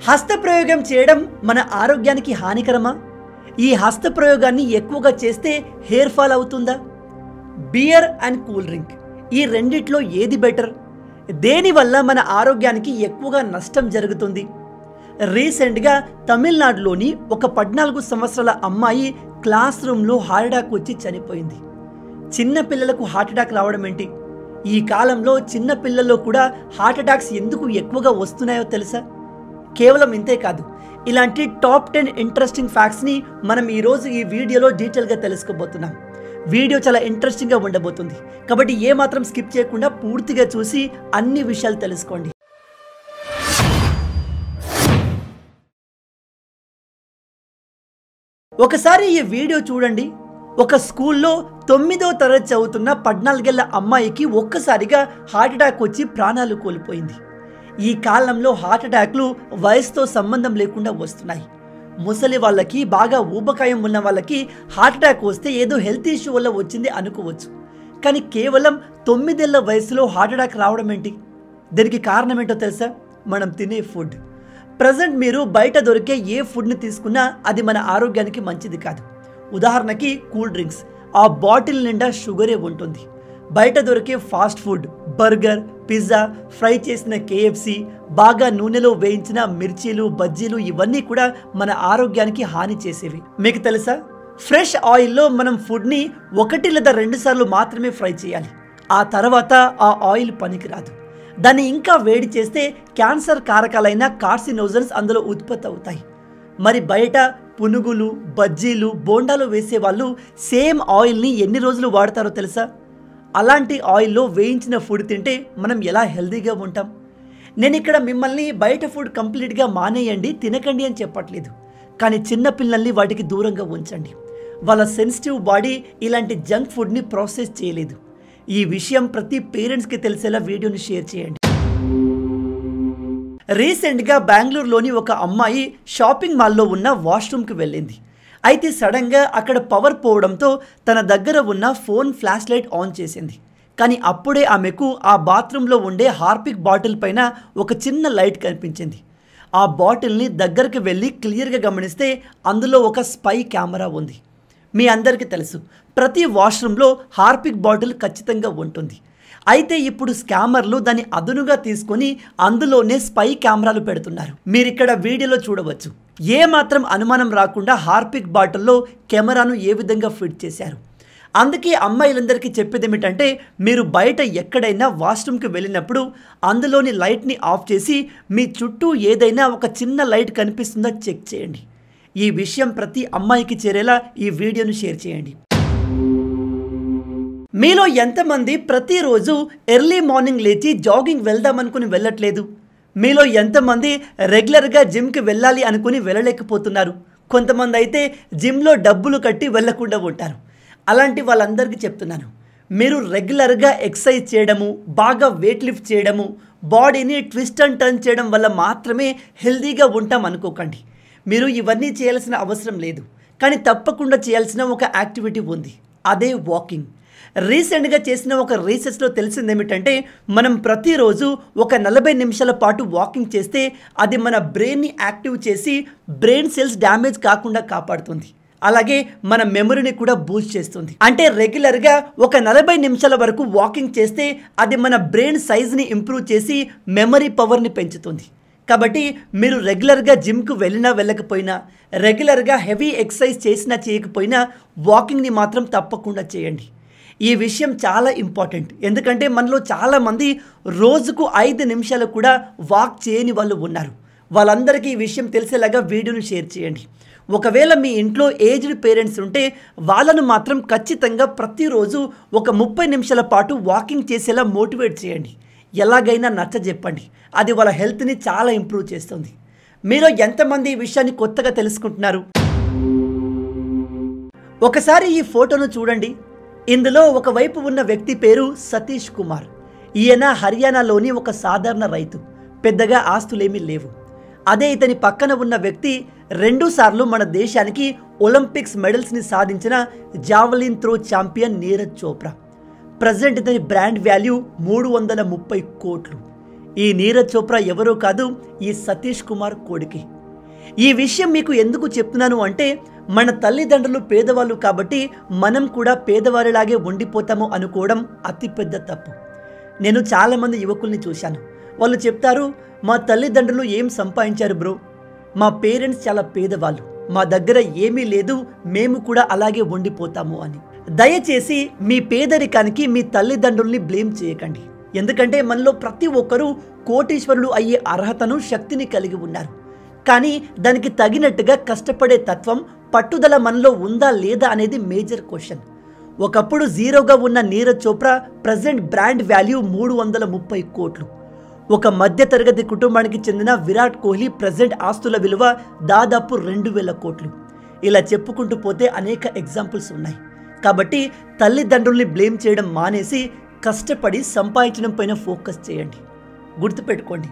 హస్తప్రయోగం చేయడం మన ఆరోగ్యానికి హానికరమా? ఈ హస్తప్రయోగాన్ని ఎక్కువగా చేస్తే హెయిర్ ఫాల్ అవుతుందా? బియర్ అండ్ కూల్ డ్రింక్ ఈ రెండిట్లో ఏది బెటర్? దేనివల్ల మన ఆరోగ్యానికి ఎక్కువగా నష్టం జరుగుతుంది? రీసెంట్గా తమిళనాడులోని ఒక 14 సంవత్సరాల అమ్మాయి క్లాస్ రూమ్లో హార్ట్ అటాక్ వచ్చి చనిపోయింది. చిన్న పిల్లలకు హార్ట్ అటాక్ రావడం ఏంటి? ఈ కాలంలో చిన్న పిల్లల్లో కూడా హార్ట్ అటాక్స్ ఎందుకు ఎక్కువగా వస్తున్నాయో తెలుసా? కేవలం ఇంతే కాదు, ఇలాంటి టాప్ 10 ఇంట్రెస్టింగ్ ఫ్యాక్ట్స్ని మనం ఈరోజు ఈ వీడియోలో డీటెయిల్గా తెలుసుకోబోతున్నాం. వీడియో చాలా ఇంట్రెస్టింగ్గా ఉండబోతుంది కాబట్టి ఏమాత్రం స్కిప్ చేయకుండా పూర్తిగా చూసి అన్ని విషయాలు తెలుసుకోండి. ఒకసారి ఈ వీడియో చూడండి. ఒక స్కూల్లో 9వ తరగతి చదువుతున్న 14 ఏళ్ల అమ్మాయికి ఒక్కసారిగా హార్ట్ అటాక్ వచ్చి ప్రాణాలు కోల్పోయింది. ఈ కాలంలో హార్ట్ అటాక్లు వయసుతో సంబంధం లేకుండా వస్తున్నాయి. ముసలి వాళ్ళకి, బాగా ఊబకాయం ఉన్న వాళ్ళకి హార్ట్ అటాక్ వస్తే ఏదో హెల్త్ ఇష్యూ వల్ల వచ్చింది అనుకోవచ్చు. కానీ కేవలం 9 ఏళ్ల వయసులో హార్ట్ అటాక్ రావడం ఏంటి? దీనికి కారణం ఏంటో తెలుసా? మనం తినే ఫుడ్. ప్రజెంట్ మీరు బయట దొరికే ఏ ఫుడ్ని తీసుకున్నా అది మన ఆరోగ్యానికి మంచిది కాదు. ఉదాహరణకి కూల్ డ్రింక్స్, ఆ బాటిల్ నిండా షుగరే ఉంటుంది. బయట దొరికే fast food, burger, pizza, fry చేసిన KFC, బాగా నూనెలో వేయించిన మిర్చీలు, బజ్జీలు ఇవన్నీ కూడా మన ఆరోగ్యానికి హాని చేసేవి. మీకు తెలుసా? ఫ్రెష్ ఆయిల్లో మనం ఫుడ్ని 1 లేదా 2 సార్లు మాత్రమే ఫ్రై చేయాలి. ఆ తర్వాత ఆ ఆయిల్ పనికిరాదు. దాన్ని ఇంకా వేడి చేస్తే క్యాన్సర్ కారకాలైన కార్సినోజన్స్ అందులో ఉత్పత్తి అవుతాయి. మరి బయట పునుగులు, బజ్జీలు, బోండాలు వేసేవాళ్ళు సేమ్ ఆయిల్ని ఎన్ని రోజులు వాడతారో తెలుసా? అలాంటి ఆయిల్లో వేయించిన ఫుడ్ తింటే మనం ఎలా హెల్తీగా ఉంటాం? నేను ఇక్కడ మిమ్మల్ని బయట ఫుడ్ కంప్లీట్గా మానేయండి, తినకండి అని చెప్పట్లేదు. కానీ చిన్నపిల్లల్ని వాటికి దూరంగా ఉంచండి. వాళ్ళ సెన్సిటివ్ బాడీ ఇలాంటి జంక్ ఫుడ్ని ప్రాసెస్ చేయలేదు. ఈ విషయం ప్రతి పేరెంట్స్కి తెలిసేలా వీడియోని షేర్ చేయండి. రీసెంట్గా బెంగళూరులోని ఒక అమ్మాయి షాపింగ్ మాల్లో ఉన్న వాష్రూమ్కి వెళ్ళింది. అయితే సడన్గా అక్కడ పవర్ పోవడంతో తన దగ్గర ఉన్న ఫోన్ ఫ్లాష్ లైట్ ఆన్ చేసింది. కానీ అప్పుడే ఆమెకు ఆ బాత్రూంలో ఉండే హార్పిక్ బాటిల్ పైన ఒక చిన్న లైట్ కనిపించింది. ఆ బాటిల్ని దగ్గరికి వెళ్ళి క్లియర్గా గమనిస్తే అందులో ఒక స్పై కెమెరా ఉంది. మీ అందరికీ తెలుసు, ప్రతి వాష్రూమ్లో హార్పిక్ బాటిల్ ఖచ్చితంగా ఉంటుంది. అయితే ఇప్పుడు స్కామర్లు దాన్ని అదునుగా తీసుకొని అందులోనే స్పై కెమెరాలు పెడుతున్నారు. మీరు ఇక్కడ వీడియోలో చూడవచ్చు. ఏ మాత్రం అనుమానం రాకుండా హార్పిక్ బాటిల్లో కెమెరాను ఏ విధంగా ఫిట్ చేశారు. అందుకే అమ్మాయిలందరికీ చెప్పేది ఏమిటంటే, మీరు బయట ఎక్కడైనా వాష్రూమ్కి వెళ్ళినప్పుడు అందులోని లైట్ని ఆఫ్ చేసి మీ చుట్టూ ఏదైనా ఒక చిన్న లైట్ కనిపిస్తుందో చెక్ చేయండి. ఈ విషయం ప్రతి అమ్మాయికి చేరేలా ఈ వీడియోను షేర్ చేయండి. మీలో ఎంతమంది ప్రతిరోజు ఎర్లీ మార్నింగ్ లేచి జాగింగ్ వెళ్దాం అనుకుని వెళ్ళట్లేదు? మీలో ఎంతమంది రెగ్యులర్గా జిమ్కి వెళ్ళాలి అనుకుని వెళ్ళలేకపోతున్నారు? కొంతమంది అయితే జిమ్లో డబ్బులు కట్టి వెళ్ళకుండా ఉంటారు. అలాంటి వాళ్ళందరికీ చెప్తున్నాను, మీరు రెగ్యులర్గా ఎక్సర్సైజ్ చేయడము, బాగా వెయిట్ లిఫ్ట్ చేయడము, బాడీని ట్విస్ట్ అండ్ టర్న్ చేయడం వల్ల మాత్రమే హెల్తీగా ఉంటాం అనుకోకండి. మీరు ఇవన్నీ చేయాల్సిన అవసరం లేదు. కానీ తప్పకుండా చేయాల్సిన ఒక యాక్టివిటీ ఉంది, అదే వాకింగ్. రీసెంట్గా చేసిన ఒక రీసెర్చ్లో తెలిసింది ఏమిటంటే, మనం ప్రతిరోజు ఒక 40 నిమిషాల పాటు వాకింగ్ చేస్తే అది మన బ్రెయిన్ని యాక్టివ్ చేసి బ్రెయిన్ సెల్స్ డ్యామేజ్ కాకుండా కాపాడుతుంది. అలాగే మన మెమరీని కూడా బూస్ట్ చేస్తుంది. అంటే రెగ్యులర్గా ఒక 40 నిమిషాల వరకు వాకింగ్ చేస్తే అది మన బ్రెయిన్ సైజ్ని ఇంప్రూవ్ చేసి మెమరీ పవర్ని పెంచుతుంది. కాబట్టి మీరు రెగ్యులర్గా జిమ్కు వెళ్ళినా వెళ్ళకపోయినా, రెగ్యులర్గా హెవీ ఎక్సర్సైజ్ చేసినా చేయకపోయినా వాకింగ్ని మాత్రం తప్పకుండా చేయండి. ఈ విషయం చాలా ఇంపార్టెంట్. ఎందుకంటే మనలో చాలామంది రోజుకు 5 నిమిషాలు కూడా వాక్ చేయని వాళ్ళు ఉన్నారు. వాళ్ళందరికీ ఈ విషయం తెలిసేలాగా వీడియోను షేర్ చేయండి. ఒకవేళ మీ ఇంట్లో ఏజ్డ్ పేరెంట్స్ ఉంటే వాళ్ళను మాత్రం ఖచ్చితంగా ప్రతిరోజు ఒక 30 నిమిషాల పాటు వాకింగ్ చేసేలా మోటివేట్ చేయండి. ఎలాగైనా నచ్చజెప్పండి. అది వాళ్ళ హెల్త్ని చాలా ఇంప్రూవ్ చేస్తుంది. మీలో ఎంతమంది ఈ విషయాన్ని కొత్తగా తెలుసుకుంటున్నారు? ఒకసారి ఈ ఫోటోను చూడండి. ఇందులో ఒకవైపు ఉన్న వ్యక్తి పేరు సతీష్ కుమార్. ఈయన హర్యానాలోని ఒక సాధారణ రైతు. పెద్దగా ఆస్తులేమీ లేవు. అదే ఇతని పక్కన ఉన్న వ్యక్తి 2 సార్లు మన దేశానికి ఒలింపిక్స్ మెడల్స్ని సాధించిన javelin throw champion Neeraj Chopra. Present ఇతని బ్రాండ్ వాల్యూ 330 కోట్లు. ఈ నీరజ్ చోప్రా ఎవరో కాదు, ఈ సతీష్ కుమార్ కొడుకి. ఈ విషయం మీకు ఎందుకు చెప్తున్నాను అంటే, మన తల్లిదండ్రులు పేదవాళ్ళు కాబట్టి మనం కూడా పేదవారిలాగే ఉండిపోతాము అనుకోవడం అతిపెద్ద తప్పు. నేను చాలామంది యువకుల్ని చూశాను. వాళ్ళు చెప్తారు, మా తల్లిదండ్రులు ఏం సంపాదించారు బ్రో, మా పేరెంట్స్ చాలా పేదవాళ్ళు, మా దగ్గర ఏమీ లేదు, మేము కూడా అలాగే ఉండిపోతాము అని. దయచేసి మీ పేదరికానికి మీ తల్లిదండ్రుల్ని బ్లేమ్ చేయకండి. ఎందుకంటే మనలో ప్రతి ఒక్కరూ కోటీశ్వరులు అయ్యే అర్హతను, శక్తిని కలిగి ఉన్నారు. కానీ దానికి తగినట్టుగా కష్టపడే తత్వం, పట్టుదల మనలో ఉందా లేదా అనేది మేజర్ క్వశ్చన్. ఒకప్పుడు జీరోగా ఉన్న Neeraj Chopra present brand value 330 కోట్లు. ఒక మధ్యతరగతి కుటుంబానికి చెందిన విరాట్ కోహ్లీ ప్రజెంట్ ఆస్తుల విలువ దాదాపు 2000 కోట్లు. ఇలా చెప్పుకుంటూ పోతే అనేక ఎగ్జాంపుల్స్ ఉన్నాయి. కాబట్టి తల్లిదండ్రుల్ని బ్లేమ్ చేయడం మానేసి కష్టపడి సంపాదించడం పైన ఫోకస్ చేయండి. గుర్తుపెట్టుకోండి,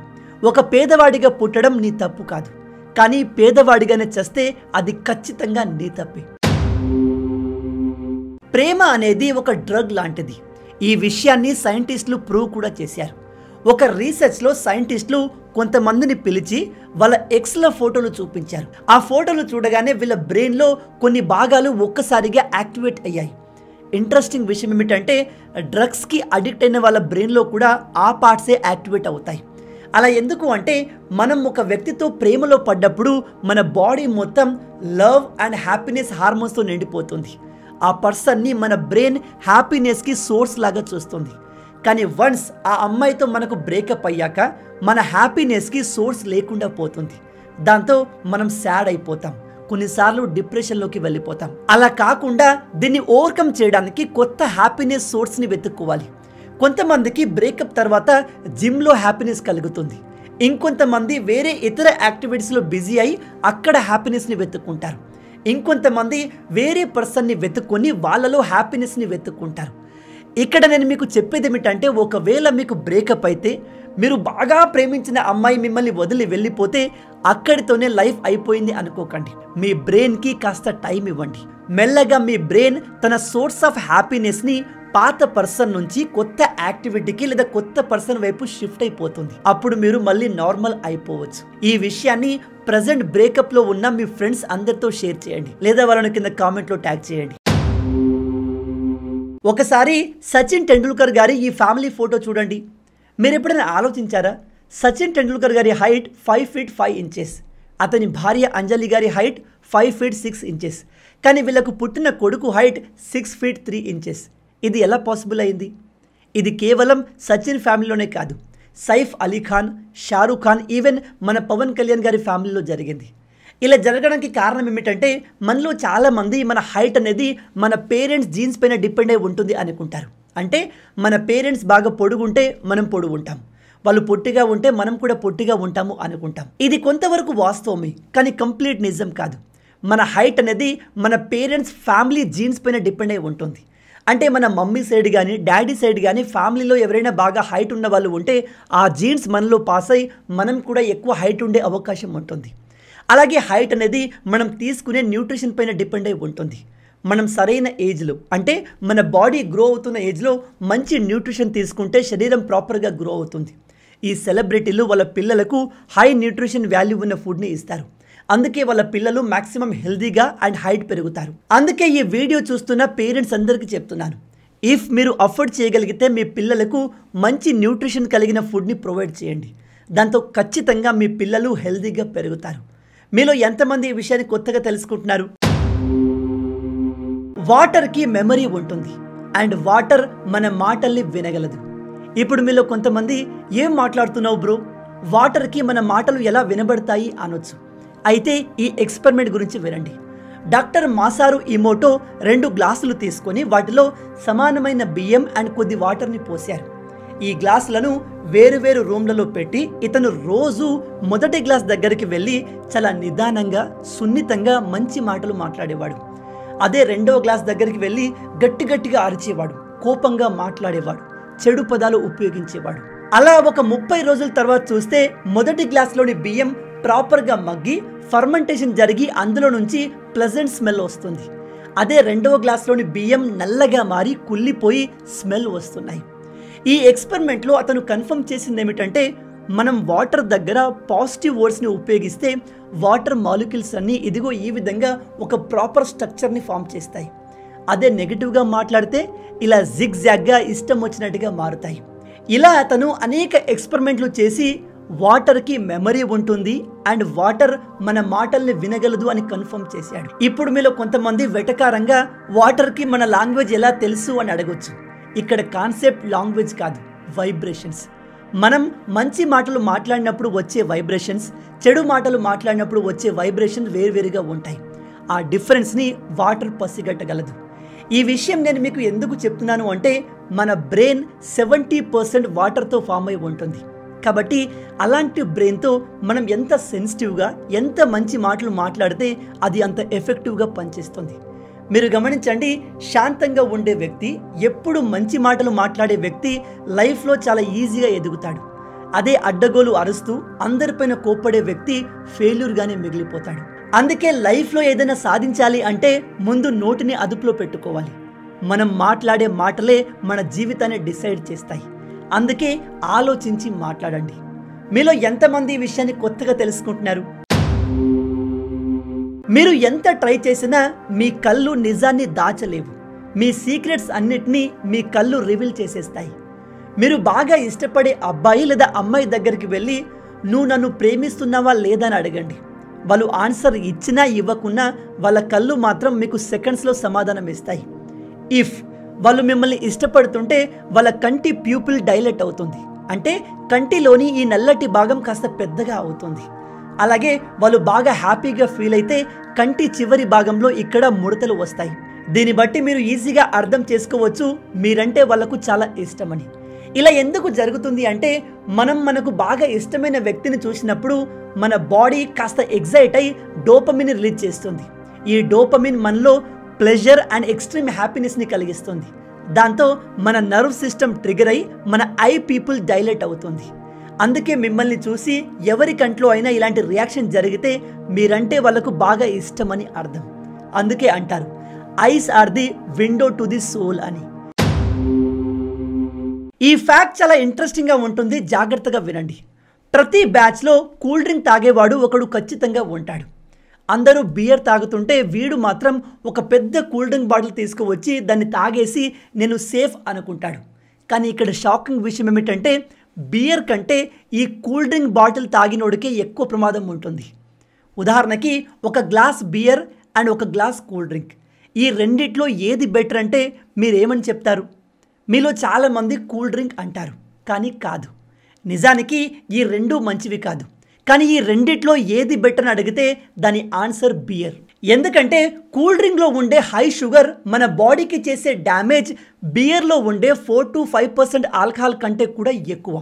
ఒక పేదవాడిగా పుట్టడం నీ తప్పు కాదు, కానీ పేదవాడిగానే చస్తే అది ఖచ్చితంగా నీ తప్పే. ప్రేమ అనేది ఒక డ్రగ్ లాంటిది. ఈ విషయాన్ని సైంటిస్టులు ప్రూవ్ కూడా చేశారు. ఒక రీసెర్చ్లో సైంటిస్టులు కొంతమందిని పిలిచి వాళ్ళ ఎక్స్ల ఫోటోలు చూపించారు. ఆ ఫోటోలు చూడగానే వీళ్ళ బ్రెయిన్లో కొన్ని భాగాలు ఒక్కసారిగా యాక్టివేట్ అయ్యాయి. ఇంట్రెస్టింగ్ విషయం ఏమిటంటే, డ్రగ్స్కి అడిక్ట్ అయిన వాళ్ళ బ్రెయిన్లో కూడా ఆ పార్ట్సే యాక్టివేట్ అవుతాయి. అలా ఎందుకు అంటే, మనం ఒక వ్యక్తితో ప్రేమలో పడ్డప్పుడు మన బాడీ మొత్తం లవ్ అండ్ హ్యాపీనెస్ హార్మోన్స్తో నిండిపోతుంది. ఆ పర్సన్ని మన బ్రెయిన్ హ్యాపీనెస్కి సోర్స్ లాగా చూస్తుంది. కానీ వన్స్ ఆ అమ్మాయితో మనకు బ్రేకప్ అయ్యాక మన హ్యాపీనెస్కి సోర్స్ లేకుండా పోతుంది. దాంతో మనం సాడ్ అయిపోతాం, కొన్నిసార్లు డిప్రెషన్లోకి వెళ్ళిపోతాం. అలా కాకుండా దీన్ని ఓవర్కమ్ చేయడానికి కొత్త హ్యాపీనెస్ సోర్స్ని వెతుక్కోవాలి. కొంతమందికి బ్రేకప్ తర్వాత జిమ్లో హ్యాపీనెస్ కలుగుతుంది. ఇంకొంతమంది వేరే ఇతర యాక్టివిటీస్లో బిజీ అయి అక్కడ హ్యాపీనెస్ని వెతుక్కుంటారు. ఇంకొంతమంది వేరే పర్సన్ని వెతుక్కొని వాళ్ళలో హ్యాపీనెస్ని వెతుక్కుంటారు. ఇక్కడ నేను మీకు చెప్పేది ఏమిటంటే, ఒకవేళ మీకు బ్రేకప్ అయితే, మీరు బాగా ప్రేమించిన అమ్మాయి మిమ్మల్ని వదిలి వెళ్ళిపోతే అక్కడితోనే లైఫ్ అయిపోయింది అనుకోకండి. మీ బ్రెయిన్కి కాస్త టైం ఇవ్వండి. మెల్లగా మీ బ్రెయిన్ తన సోర్స్ ఆఫ్ హ్యాపీనెస్ని పాత పర్సన్ నుంచి కొత్త యాక్టివిటీకి లేదా కొత్త పర్సన్ వైపు షిఫ్ట్ అయిపోతుంది. అప్పుడు మీరు మళ్ళీ నార్మల్ అయిపోవచ్చు. ఈ విషయాన్ని ప్రజెంట్ బ్రేకప్లో ఉన్న మీ ఫ్రెండ్స్ అందరితో షేర్ చేయండి, లేదా వాళ్ళని కింద కామెంట్లో ట్యాగ్ చేయండి. ఒకసారి సచిన్ టెండూల్కర్ గారి ఈ ఫ్యామిలీ ఫోటో చూడండి. మీరు ఎప్పుడైనా ఆలోచించారా? సచిన్ టెండూల్కర్ గారి హైట్ 5 feet 5 inches, అతని భార్య అంజలి గారి హైట్ 5 feet 6 inches, కానీ వీళ్ళకు పుట్టిన కొడుకు హైట్ 6 feet 3 inches. ఇది ఎలా పాసిబుల్ అయింది? ఇది కేవలం సచిన్ ఫ్యామిలీలోనే కాదు, సైఫ్ అలీ ఖాన్, షారూఖ్ ఖాన్, ఈవెన్ మన పవన్ కళ్యాణ్ గారి ఫ్యామిలీలో జరిగింది. ఇలా జరగడానికి కారణం ఏమిటంటే, మనలో చాలామంది మన హైట్ అనేది మన పేరెంట్స్ జీన్స్ పైన డిపెండ్ అయి ఉంటుంది అనుకుంటారు. అంటే మన పేరెంట్స్ బాగా పొడుగుంటే మనం పొడుగుంటాం, వాళ్ళు పొట్టిగా ఉంటే మనం కూడా పొట్టిగా ఉంటాము అనుకుంటాం. ఇది కొంతవరకు వాస్తవమే, కానీ కంప్లీట్ నిజం కాదు. మన హైట్ అనేది మన పేరెంట్స్ ఫ్యామిలీ జీన్స్ పైన డిపెండ్ అయి ఉంటుంది. అంటే మన మమ్మీ సైడ్ కానీ డాడీ సైడ్ కానీ ఫ్యామిలీలో ఎవరైనా బాగా హైట్ ఉన్న వాళ్ళు ఉంటే ఆ జీన్స్ మనలో పాస్ అయి మనం కూడా ఎక్కువ హైట్ ఉండే అవకాశం ఉంటుంది. అలాగే హైట్ అనేది మనం తీసుకునే న్యూట్రిషన్ పైన డిపెండ్ అయి ఉంటుంది. మనం సరైన ఏజ్లో, అంటే మన బాడీ గ్రో అవుతున్న ఏజ్లో మంచి న్యూట్రిషన్ తీసుకుంటే శరీరం ప్రాపర్గా గ్రో అవుతుంది. ఈ సెలబ్రిటీలు వాళ్ళ పిల్లలకు హై న్యూట్రిషన్ వాల్యూ ఉన్న ఫుడ్ని ఇస్తారు. అందుకే వాళ్ళ పిల్లలు మ్యాక్సిమం హెల్దీగా అండ్ హైట్ పెరుగుతారు. అందుకే ఈ వీడియో చూస్తున్న పేరెంట్స్ అందరికీ చెప్తున్నాను, ఇఫ్ మీరు అఫోర్డ్ చేయగలిగితే మీ పిల్లలకు మంచి న్యూట్రిషన్ కలిగిన ఫుడ్ని ప్రొవైడ్ చేయండి. దాంతో ఖచ్చితంగా మీ పిల్లలు హెల్దీగా పెరుగుతారు. మీలో ఎంతమంది ఈ విషయాన్ని కొత్తగా తెలుసుకుంటున్నారు? వాటర్కి మెమరీ ఉంటుంది అండ్ వాటర్ మన మాటల్ని వినగలదు. ఇప్పుడు మీలో కొంతమంది, ఏం మాట్లాడుతున్నావు బ్రో, వాటర్కి మన మాటలు ఎలా వినబడతాయి అనొచ్చు. అయితే ఈ ఎక్స్పెరిమెంట్ గురించి వినండి. డాక్టర్ మాసారు ఇమోటో 2 గ్లాసులు తీసుకొని వాటిలో సమానమైన బియ్యం అండ్ కొద్ది వాటర్ని పోశారు. ఈ గ్లాసులను వేరువేరు రూమ్లలో పెట్టి ఇతను రోజు మొదటి గ్లాస్ దగ్గరికి వెళ్ళి చాలా నిదానంగా, సున్నితంగా మంచి మాటలు మాట్లాడేవాడు. అదే రెండవ గ్లాస్ దగ్గరికి వెళ్ళి గట్టిగా అరిచేవాడు, కోపంగా మాట్లాడేవాడు, చెడు పదాలు ఉపయోగించేవాడు. అలా ఒక 30 రోజుల తర్వాత చూస్తే మొదటి గ్లాస్లోని బియ్యం ప్రాపర్గా మగ్గి ఫర్మెంటేషన్ జరిగి అందులో నుంచి ప్లెజెంట్ స్మెల్ వస్తుంది. అదే రెండవ గ్లాస్లోని బియ్యం నల్లగా మారి కుళ్ళిపోయి స్మెల్ వస్తున్నాయి. ఈ ఎక్స్పెరిమెంట్లో అతను కన్ఫర్మ్ చేసింది ఏమిటంటే, మనం వాటర్ దగ్గర పాజిటివ్ వర్డ్స్ని ఉపయోగిస్తే వాటర్ మాలిక్యూల్స్ అన్నీ ఇదిగో ఈ విధంగా ఒక ప్రాపర్ స్ట్రక్చర్ని ఫామ్ చేస్తాయి. అదే నెగిటివ్గా మాట్లాడితే ఇలా జిగ్జాగ్గా ఇష్టం వచ్చినట్టుగా మారుతాయి. ఇలా అతను అనేక ఎక్స్పెరిమెంట్లు చేసి వాటర్కి మెమరీ ఉంటుంది అండ్ వాటర్ మన మాటల్ని వినగలదు అని కన్ఫర్మ్ చేశాడు. ఇప్పుడు మీలో కొంతమంది వెటకారంగా వాటర్కి మన లాంగ్వేజ్ ఎలా తెలుసు అని అడగొచ్చు. ఇక్కడ కాన్సెప్ట్ లాంగ్వేజ్ కాదు, వైబ్రేషన్స్. మనం మంచి మాటలు మాట్లాడినప్పుడు వచ్చే వైబ్రేషన్స్, చెడు మాటలు మాట్లాడినప్పుడు వచ్చే వైబ్రేషన్స్ వేరువేరుగా ఉంటాయి. ఆ డిఫరెన్స్ని వాటర్ పసిగట్టగలదు. ఈ విషయం నేను మీకు ఎందుకు చెప్తున్నాను అంటే మన బ్రెయిన్ 70% వాటర్తో ఫామ్ అయి ఉంటుంది. కాబట్టి అలాంటి బ్రెయిన్తో మనం ఎంత సెన్సిటివ్గా, ఎంత మంచి మాటలు మాట్లాడితే అది అంత ఎఫెక్టివ్గా పనిచేస్తుంది. మీరు గమనించండి, శాంతంగా ఉండే వ్యక్తి, ఎప్పుడు మంచి మాటలు మాట్లాడే వ్యక్తి లైఫ్లో చాలా ఈజీగా ఎదుగుతాడు. అదే అడ్డగోలు అరుస్తూ అందరిపైన కోప్పడే వ్యక్తి ఫెయిల్యూర్గానే మిగిలిపోతాడు. అందుకే లైఫ్లో ఏదైనా సాధించాలి అంటే ముందు నోటిని అదుపులో పెట్టుకోవాలి. మనం మాట్లాడే మాటలే మన జీవితాన్ని డిసైడ్ చేస్తాయి. అందుకే ఆలోచించి మాట్లాడండి. మీలో ఎంతమంది ఈ విషయాన్ని కొత్తగా తెలుసుకుంటున్నారు? మీరు ఎంత ట్రై చేసినా మీ కళ్ళు నిజాన్ని దాచలేవు. మీ సీక్రెట్స్ అన్నిటినీ మీ కళ్ళు రివీల్ చేసేస్తాయి. మీరు బాగా ఇష్టపడే అబ్బాయి లేదా అమ్మాయి దగ్గరికి వెళ్ళి నువ్వు నన్ను ప్రేమిస్తున్నావా లేదా అని అడగండి. వాళ్ళు ఆన్సర్ ఇచ్చినా ఇవ్వకున్నా వాళ్ళ కళ్ళు మాత్రం మీకు సెకండ్స్లో సమాధానం ఇస్తాయి. ఇఫ్ వాళ్ళు మిమ్మల్ని ఇష్టపడుతుంటే వాళ్ళ కంటి ప్యూపిల్ డైలెట్ అవుతుంది, అంటే కంటిలోని ఈ నల్లటి భాగం కాస్త పెద్దగా అవుతుంది. అలాగే వాళ్ళు బాగా హ్యాపీగా ఫీల్ అయితే కంటి చివరి భాగంలో ఇక్కడ ముడతలు వస్తాయి. దీన్ని బట్టి మీరు ఈజీగా అర్థం చేసుకోవచ్చు మీరంటే వాళ్ళకు చాలా ఇష్టమని. ఇలా ఎందుకు జరుగుతుంది అంటే మనకు బాగా ఇష్టమైన వ్యక్తిని చూసినప్పుడు మన బాడీ కాస్త ఎగ్జైట్ అయి డోపమిన్ రిలీజ్ చేస్తుంది. ఈ డోపమిన్ మనలో ప్లెజర్ అండ్ ఎక్స్ట్రీమ్ హ్యాపీనెస్ని కలిగిస్తుంది. దాంతో మన నర్వ్ సిస్టమ్ ట్రిగర్ అయి మన ఐ పీపుల్ డైలెట్ అవుతుంది. అందుకే మిమ్మల్ని చూసి ఎవరి కంట్లో అయినా ఇలాంటి రియాక్షన్ జరిగితే మీరంటే వాళ్ళకు బాగా ఇష్టమని అర్థం. అందుకే అంటారు eyes are the window to the soul అని. ఈ ఫ్యాక్ట్ చాలా ఇంట్రెస్టింగ్గా ఉంటుంది, జాగ్రత్తగా వినండి. ప్రతి బ్యాచ్లో కూల్ డ్రింక్ తాగేవాడు ఒకడు ఖచ్చితంగా ఉంటాడు. అందరూ బియర్ తాగుతుంటే వీడు మాత్రం ఒక పెద్ద కూల్ డ్రింక్ బాటిల్ తీసుకువచ్చి దాన్ని తాగేసి నేను సేఫ్ అనుకుంటాడు. కానీ ఇక్కడ షాకింగ్ విషయం ఏమిటంటే బియర్ కంటే ఈ కూల్ డ్రింక్ బాటిల్ తాగినోడికే ఎక్కువ ప్రమాదం ఉంటుంది. ఉదాహరణకి ఒక గ్లాస్ బియర్ అండ్ ఒక గ్లాస్ కూల్ డ్రింక్, ఈ రెండిట్లో ఏది బెటర్ అంటే మీరేమని చెప్తారు? మీలో చాలామంది కూల్ డ్రింక్ అంటారు, కానీ కాదు. నిజానికి ఈ రెండు మంచివి కాదు. కానీ ఈ రెండిట్లో ఏది బెటర్ అని అడిగితే దాని ఆన్సర్ బియర్. ఎందుకంటే కూల్ డ్రింక్లో ఉండే హై షుగర్ మన బాడీకి చేసే డ్యామేజ్ బియర్లో ఉండే 4 to 5% ఆల్కహాల్ కంటే కూడా ఎక్కువ.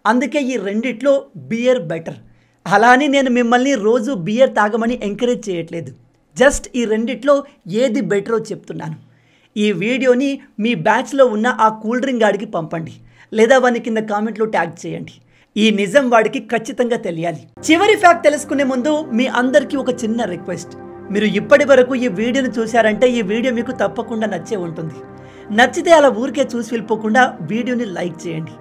అందుకే ఈ రెండిట్లో బియర్ బెటర్. అలా అని నేను మిమ్మల్ని రోజు బియర్ తాగమని ఎంకరేజ్ చేయట్లేదు. జస్ట్ ఈ రెండిట్లో ఏది బెటరో చెప్తున్నాను. ఈ వీడియోని మీ బ్యాచ్లో ఉన్న ఆ కూల్ డ్రింక్ గాడికి పంపండి, లేదా వాని కింద కామెంట్లో ట్యాగ్ చేయండి. ఈ నిజం వాడికి ఖచ్చితంగా తెలియాలి. చివరి ఫ్యాక్ట్ తెలుసుకునే ముందు మీ అందరికీ ఒక చిన్న రిక్వెస్ట్. మీరు ఇప్పటి వరకు ఈ వీడియోని చూశారంటే ఈ వీడియో మీకు తప్పకుండా నచ్చే ఉంటుంది. నచ్చితే అలా ఊరికే చూసి వెళ్ళిపోకుండా వీడియోని లైక్ చేయండి.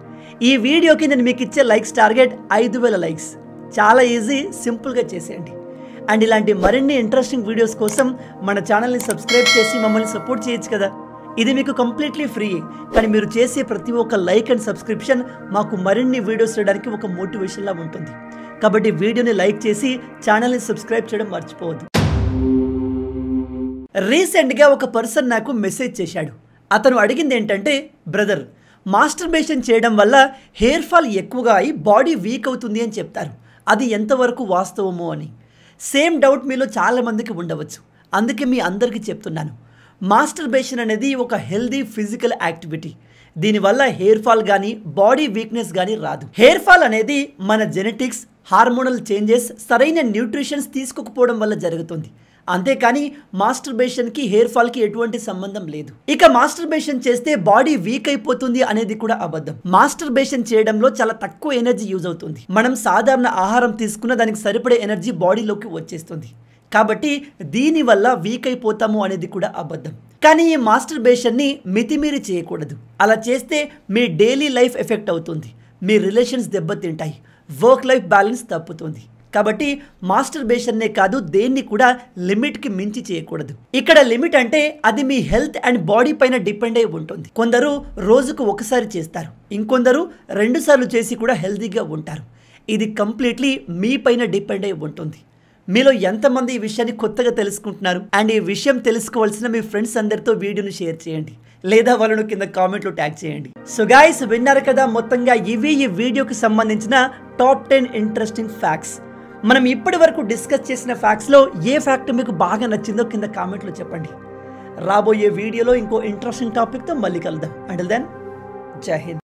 ఈ వీడియోకి నేను మీకు ఇచ్చే లైక్స్ టార్గెట్ 5000 లైక్స్. చాలా ఈజీ, సింపుల్గా చేసేయండి. అండ్ ఇలాంటి మరిన్ని ఇంట్రెస్టింగ్ వీడియోస్ కోసం మన ఛానల్ని సబ్స్క్రైబ్ చేసి మమ్మల్ని సపోర్ట్ చేయొచ్చు కదా. ఇది మీకు కంప్లీట్లీ ఫ్రీ, కానీ మీరు చేసే ప్రతి ఒక్క లైక్ అండ్ సబ్స్క్రిప్షన్ మాకు మరిన్ని వీడియోస్ చేయడానికి ఒక మోటివేషన్లా ఉంటుంది. కాబట్టి వీడియోని లైక్ చేసి ఛానల్ని సబ్స్క్రైబ్ చేయడం మర్చిపోవద్దు. రీసెంట్గా ఒక పర్సన్ నాకు మెసేజ్ చేశాడు. అతను అడిగింది ఏంటంటే, బ్రదర్, మాస్టర్బేషన్ చేయడం వల్ల హెయిర్ ఫాల్ ఎక్కువగా అయి బాడీ వీక్ అవుతుంది అని చెప్తారు, అది ఎంతవరకు వాస్తవమో అని. సేమ్ డౌట్ మీలో చాలామందికి ఉండవచ్చు. అందుకే మీ అందరికీ చెప్తున్నాను, మాస్టర్బేషన్ అనేది ఒక హెల్దీ ఫిజికల్ యాక్టివిటీ. దీనివల్ల హెయిర్ ఫాల్ కానీ బాడీ వీక్నెస్ కానీ రాదు. హెయిర్ ఫాల్ అనేది మన జెనెటిక్స్, హార్మోనల్ చేంజెస్, సరైన న్యూట్రిషన్స్ తీసుకోకపోవడం వల్ల జరుగుతుంది. అంతేకాని మాస్టర్బేషన్కి హెయిర్ ఫాల్కి ఎటువంటి సంబంధం లేదు. ఇక మాస్టర్బేషన్ చేస్తే బాడీ వీక్ అయిపోతుంది అనేది కూడా అబద్ధం. మాస్టర్బేషన్ చేయడంలో చాలా తక్కువ ఎనర్జీ యూజ్ అవుతుంది. మనం సాధారణ ఆహారం తీసుకున్న దానికి సరిపడే ఎనర్జీ బాడీలోకి వచ్చేస్తుంది. కాబట్టి దీనివల్ల వీక్ అయిపోతాము అనేది కూడా అబద్ధం. కానీ ఈ మాస్టర్బేషన్ని మితిమీరి చేయకూడదు. అలా చేస్తే మీ డైలీ లైఫ్ ఎఫెక్ట్ అవుతుంది, మీ రిలేషన్స్ దెబ్బతింటాయి, వర్క్ లైఫ్ బ్యాలెన్స్ తప్పుతుంది. కాబట్టి మాస్టర్బేషన్నే కాదు, దేన్ని కూడా లిమిట్కి మించి చేయకూడదు. ఇక్కడ లిమిట్ అంటే అది మీ హెల్త్ అండ్ బాడీ పైన డిపెండ్ అయి ఉంటుంది. కొందరు రోజుకు ఒకసారి చేస్తారు, ఇంకొందరు 2 సార్లు చేసి కూడా హెల్తీగా ఉంటారు. ఇది కంప్లీట్లీ మీ పైన డిపెండ్ అయి ఉంటుంది. మీలో ఎంతమంది ఈ విషయాన్ని కొత్తగా తెలుసుకుంటున్నారు? అండ్ ఈ విషయం తెలుసుకోవాల్సిన మీ ఫ్రెండ్స్ అందరితో వీడియోని షేర్ చేయండి, లేదా వాళ్ళను కింద కామెంట్లో ట్యాగ్ చేయండి. సో గైస్, విన్నారు కదా, మొత్తంగా ఇవి ఈ వీడియోకి సంబంధించిన టాప్ 10 ఇంట్రెస్టింగ్ ఫ్యాక్ట్స్. మనం ఇప్పటి వరకు డిస్కస్ చేసిన ఫ్యాక్ట్స్లో ఏ ఫ్యాక్ట్ మీకు బాగా నచ్చిందో కింద కామెంట్లో చెప్పండి. రాబోయే వీడియోలో ఇంకో ఇంట్రెస్టింగ్ టాపిక్తో మళ్ళీ కలుద్దాం. అంటిల్ దెన్, జై హింద్.